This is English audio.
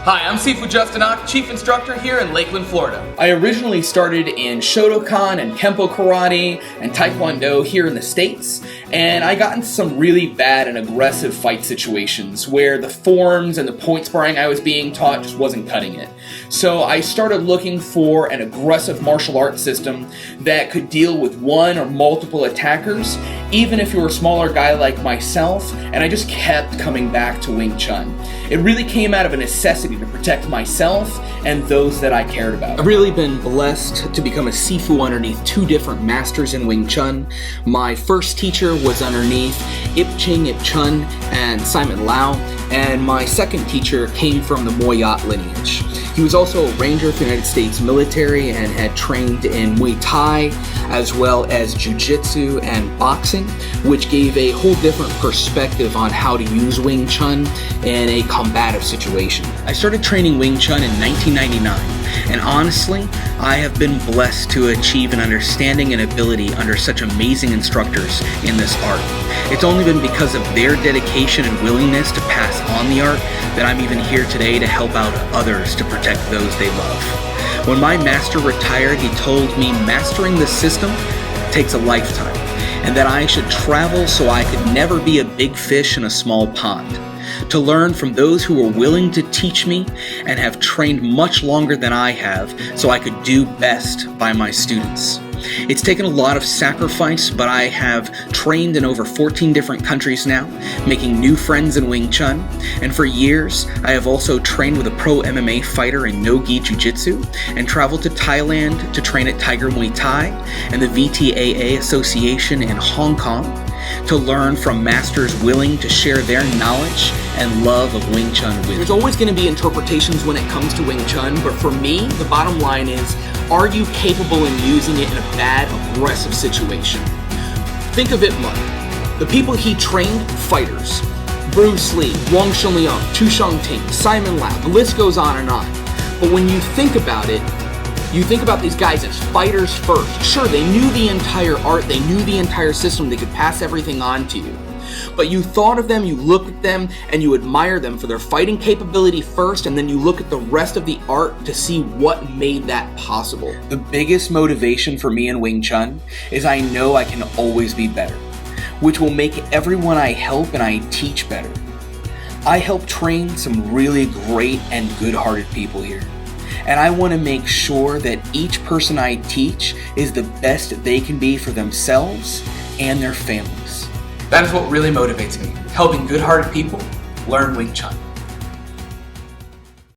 Hi, I'm Sifu Justinak, Chief Instructor here in Lakeland, Florida. I originally started in Shotokan and Kempo Karate and Taekwondo here in the States, and I got into some really bad and aggressive fight situations where the forms and the point sparring I was being taught just wasn't cutting it. So I started looking for an aggressive martial arts system that could deal with one or multiple attackers, even if you were a smaller guy like myself, and I just kept coming back to Wing Chun. It really came out of a necessity to protect myself and those that I cared about. I've really been blessed to become a Sifu underneath two different masters in Wing Chun. My first teacher was underneath Ip Chun and Simon Lau, and my second teacher came from the Moyat lineage. He was also a ranger for the United States military and had trained in Muay Thai as well as Jiu-Jitsu and boxing, which gave a whole different perspective on how to use Wing Chun in a combative situation. I started training Wing Chun in 1999, and honestly, I have been blessed to achieve an understanding and ability under such amazing instructors in this art. It's only been because of their dedication and willingness to pass on the art that I'm even here today to help out others to protect those they love. When my master retired, he told me mastering the system takes a lifetime, and that I should travel so I could never be a big fish in a small pond. To learn from those who are willing to teach me and have trained much longer than I have so I could do best by my students. It's taken a lot of sacrifice, but I have trained in over 14 different countries now, making new friends in Wing Chun, and for years I have also trained with a pro MMA fighter in No-Gi Jiu-Jitsu and traveled to Thailand to train at Tiger Muay Thai and the VTAA Association in Hong Kong to learn from masters willing to share their knowledge and love of Wing Chun with. There's always going to be interpretations when it comes to Wing Chun, but for me, the bottom line is, are you capable in using it in a bad, aggressive situation? Think of it like the people he trained, fighters. Bruce Lee, Wang Shunliang, Chu Shangting, Simon Lau, the list goes on and on. But when you think about it, you think about these guys as fighters first. Sure, they knew the entire art, they knew the entire system, they could pass everything on to you. But you thought of them, you looked at them, and you admire them for their fighting capability first, and then you look at the rest of the art to see what made that possible. The biggest motivation for me in Wing Chun is I know I can always be better, which will make everyone I help and I teach better. I help train some really great and good-hearted people here. And I want to make sure that each person I teach is the best they can be for themselves and their families. That is what really motivates me, helping good-hearted people learn Wing Chun.